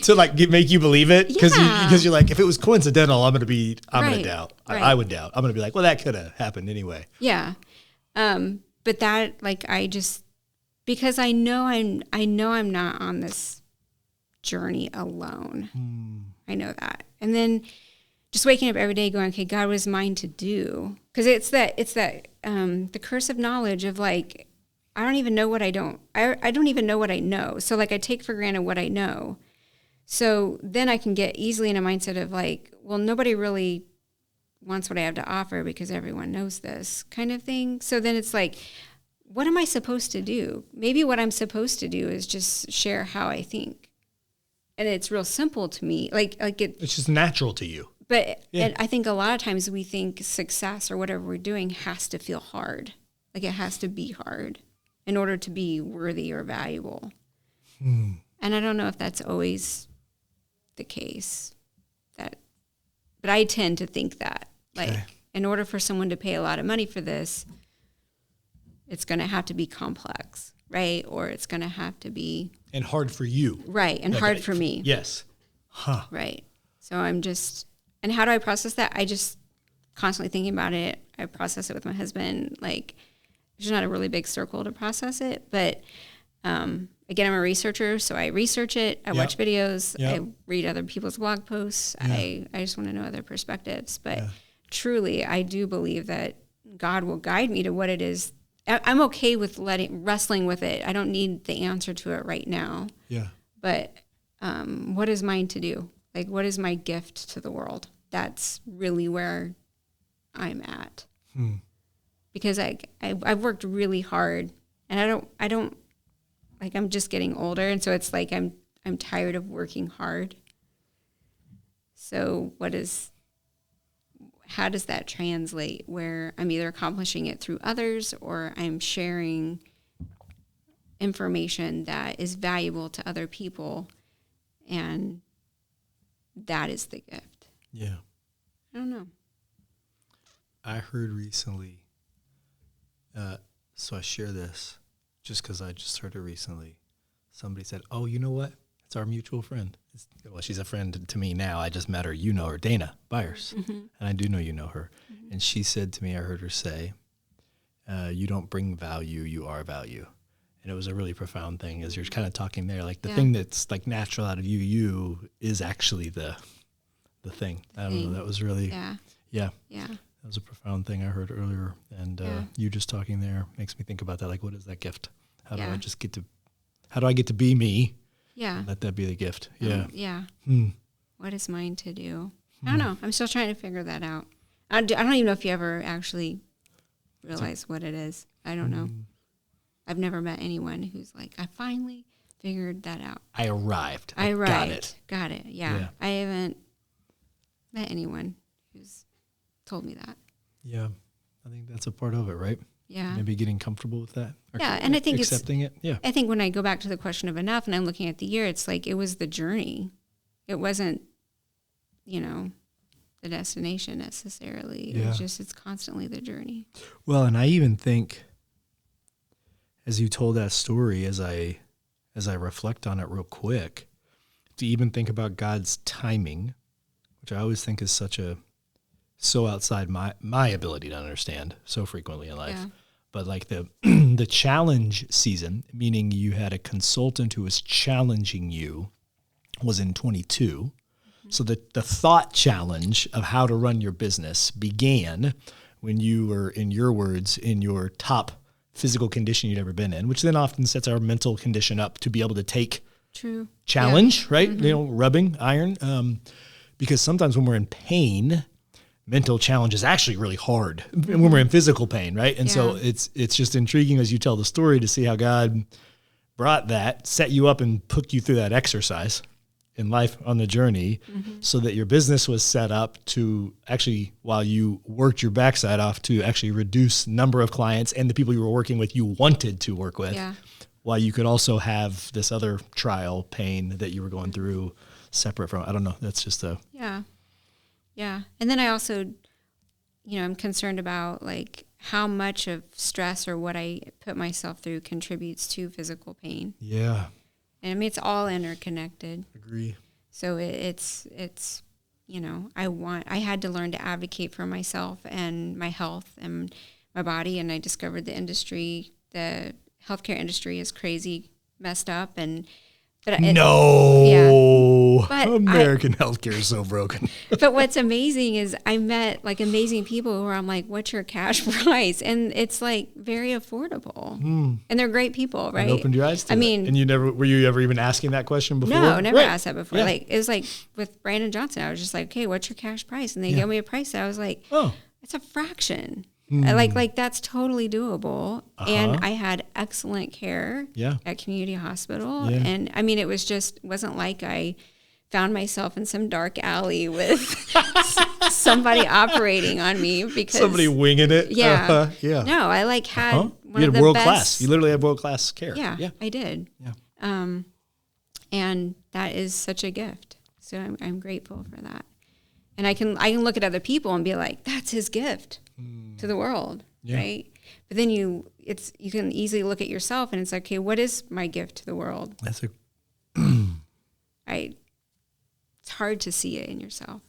[SPEAKER 1] to like make you believe it, because you're like, if it was coincidental, I'm gonna doubt.
[SPEAKER 2] Right.
[SPEAKER 1] I would doubt. I'm gonna be like, well, that could have happened anyway.
[SPEAKER 2] Yeah, but that, like, because I know I'm not on this journey alone. I know that, and then just waking up every day going, okay, God, what is mine to do? Because it's that the curse of knowledge of, like, I don't even know what I don't even know what I know. So, like, I take for granted what I know. So then I can get easily in a mindset of, like, well, nobody really wants what I have to offer because everyone knows this kind of thing. So then it's like, what am I supposed to do? Maybe what I'm supposed to do is just share how I think. And it's real simple to me. It's
[SPEAKER 1] just natural to you.
[SPEAKER 2] But I think a lot of times we think success or whatever we're doing has to feel hard. Like, it has to be hard in order to be worthy or valuable. And I don't know if that's always the case. But I tend to think that, like, in order for someone to pay a lot of money for this, it's going to have to be complex, right? Or it's going to have to be...
[SPEAKER 1] And hard for you.
[SPEAKER 2] Right, and hard for me.
[SPEAKER 1] Yes. Huh.
[SPEAKER 2] Right. So I'm just... And how do I process that? I just constantly thinking about it. I process it with my husband. Like, there's not a really big circle to process it. But, again, I'm a researcher, so I research it. I watch videos. I read other people's blog posts. I just want to know other perspectives. But truly, I do believe that God will guide me to what it is. I'm okay with wrestling with it. I don't need the answer to it right now. Yeah. But what is mine to do? Like, what is my gift to the world? That's really where I'm at. Because I've worked really hard, and I don't like, I'm just getting older, and so it's like I'm tired of working hard. So how does that translate where I'm either accomplishing it through others or I'm sharing information that is valuable to other people, and that is the gift.
[SPEAKER 1] Yeah.
[SPEAKER 2] I don't know.
[SPEAKER 1] I heard recently, so I share this just because I just heard it recently. Somebody said, oh, you know what? It's our mutual friend. Well, she's a friend to me now. I just met her. You know her, Dana Byers. And I do know you know her. And she said to me, I heard her say, you don't bring value, you are value. And it was a really profound thing as you're kind of talking there. Like, the thing that's, like, natural out of you is actually the thing. I don't know. That was really, yeah. That was a profound thing I heard earlier. And you just talking there makes me think about that. Like, what is that gift? How do I get to be me? Yeah. Let that be the gift. Yeah.
[SPEAKER 2] What is mine to do? I don't know. I'm still trying to figure that out. I don't even know if you ever actually realize what it is. I don't know. I've never met anyone who's like, I finally figured that out.
[SPEAKER 1] I arrived.
[SPEAKER 2] Got it. Yeah. I haven't met anyone who's told me that.
[SPEAKER 1] Yeah. I think that's a part of it, right?
[SPEAKER 2] Yeah.
[SPEAKER 1] Maybe getting comfortable with that.
[SPEAKER 2] And I think
[SPEAKER 1] accepting it. Yeah.
[SPEAKER 2] I think when I go back to the question of enough and I'm looking at the year, it's like, it was the journey. It wasn't, the destination necessarily. Yeah. It's constantly the journey.
[SPEAKER 1] Well, and I even think, as you told that story, as I reflect on it real quick, to even think about God's timing, which I always think is so outside my ability to understand so frequently in life. Yeah. But like the challenge season, meaning you had a consultant who was challenging you, was in 22. So the thought challenge of how to run your business began when you were, in your words, in your top physical condition you'd ever been in, which then often sets our mental condition up to be able to take challenge, right? Rubbing iron. Because sometimes when we're in pain, mental challenge is actually really hard when we're in physical pain, right? And so it's just intriguing as you tell the story to see how God brought that, set you up and put you through that exercise in life on the journey so that your business was set up to actually, while you worked your backside off, to actually reduce number of clients and the people you were working with you wanted to work with, while you could also have this other trial pain that you were going through separate from, I don't know, that's just a...
[SPEAKER 2] Yeah. And then I also, I'm concerned about like how much of stress or what I put myself through contributes to physical pain.
[SPEAKER 1] Yeah.
[SPEAKER 2] And I mean, it's all interconnected.
[SPEAKER 1] Agree. So
[SPEAKER 2] it's I had to learn to advocate for myself and my health and my body. And I discovered the healthcare industry is crazy, messed up. But
[SPEAKER 1] American healthcare is so broken.
[SPEAKER 2] But what's amazing is I met like amazing people who I'm like, what's your cash price? And it's like very affordable. And they're great people, right?
[SPEAKER 1] And opened your eyes to it. And were you ever even asking that question before?
[SPEAKER 2] No, never asked that before. Like it was like with Brandon Johnson, I was just like, okay, what's your cash price? And they gave me a price that I was like, oh, it's a fraction. Like that's totally doable. And I had excellent care at community hospital. And I mean, it wasn't like I found myself in some dark alley with somebody operating on me because
[SPEAKER 1] somebody winging it.
[SPEAKER 2] Yeah. No, I like had one
[SPEAKER 1] you
[SPEAKER 2] of the
[SPEAKER 1] world
[SPEAKER 2] best.
[SPEAKER 1] Class. You literally had world class care.
[SPEAKER 2] Yeah, I did.
[SPEAKER 1] Yeah.
[SPEAKER 2] And that is such a gift. So I'm grateful for that. And I can look at other people and be like, that's his gift to the world, right? But then you can easily look at yourself and it's like, okay, what is my gift to the world? It's hard to see it in yourself.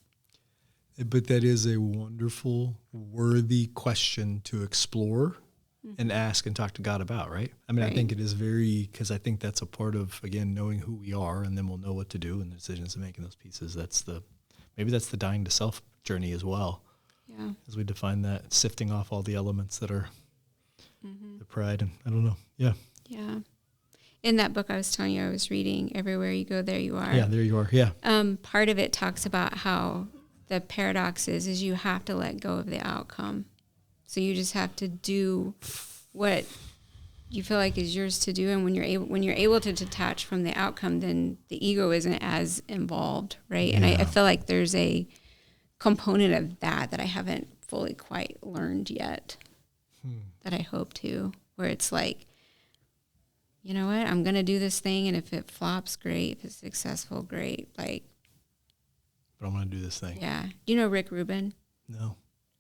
[SPEAKER 1] But that is a wonderful, worthy question to explore and ask and talk to God about, right? I mean, I think it is because I think that's a part of, again, knowing who we are, and then we'll know what to do and the decisions to make in those pieces. Maybe that's the dying to self journey as well. Yeah. As we define that, sifting off all the elements that are the pride and I don't know. Yeah.
[SPEAKER 2] Yeah. In that book I was telling you I was reading, Everywhere You Go, There You Are.
[SPEAKER 1] Yeah, there you are. Yeah.
[SPEAKER 2] Part of it talks about how the paradox is you have to let go of the outcome. So you just have to do what you feel like is yours to do. And when you're able to detach from the outcome, then the ego isn't as involved, right? And I feel like there's a component of that I haven't fully quite learned yet that I hope to, where it's like, you know what, I'm going to do this thing, and if it flops, great. If it's successful, great. But
[SPEAKER 1] I'm going to do this thing.
[SPEAKER 2] Yeah. Do you know Rick Rubin?
[SPEAKER 1] No.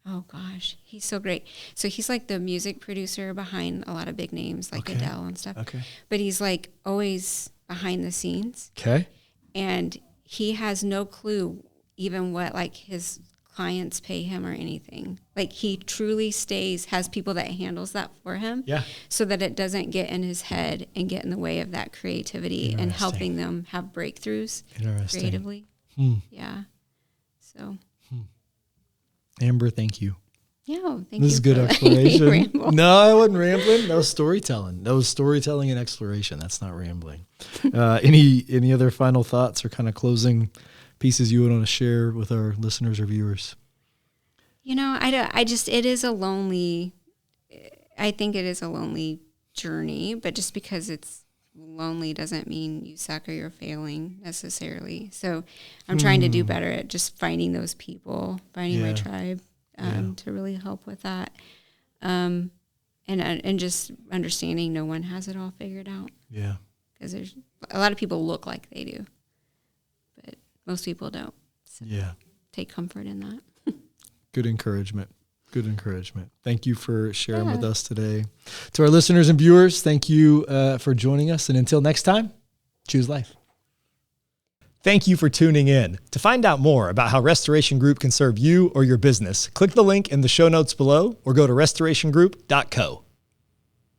[SPEAKER 2] Oh, gosh. He's so great. So he's like the music producer behind a lot of big names like Adele and stuff. Okay. But he's like always behind the scenes.
[SPEAKER 1] Okay.
[SPEAKER 2] And he has no clue even what like his clients pay him or anything. Like he truly has people that handles that for him. Yeah. So that it doesn't get in his head and get in the way of that creativity and helping them have breakthroughs creatively. Yeah. So.
[SPEAKER 1] Amber, thank you.
[SPEAKER 2] Yeah, thank you.
[SPEAKER 1] This is good exploration. No, I wasn't rambling. That was storytelling. And exploration. That's not rambling. Any other final thoughts or kind of closing pieces you would want to share with our listeners or viewers?
[SPEAKER 2] I think it is a lonely journey, but just because it's lonely doesn't mean you suck or you're failing necessarily. So I'm trying to do better at just finding those people, finding my tribe, to really help with that. And just understanding no one has it all figured out. Yeah. Because there's a lot of people look like they do, but most people don't. So take comfort in that.
[SPEAKER 1] Good encouragement. Thank you for sharing with us today. To our listeners and viewers, thank you for joining us. And until next time, choose life. Thank you for tuning in. To find out more about how Restoration Group can serve you or your business, click the link in the show notes below or go to restorationgroup.co.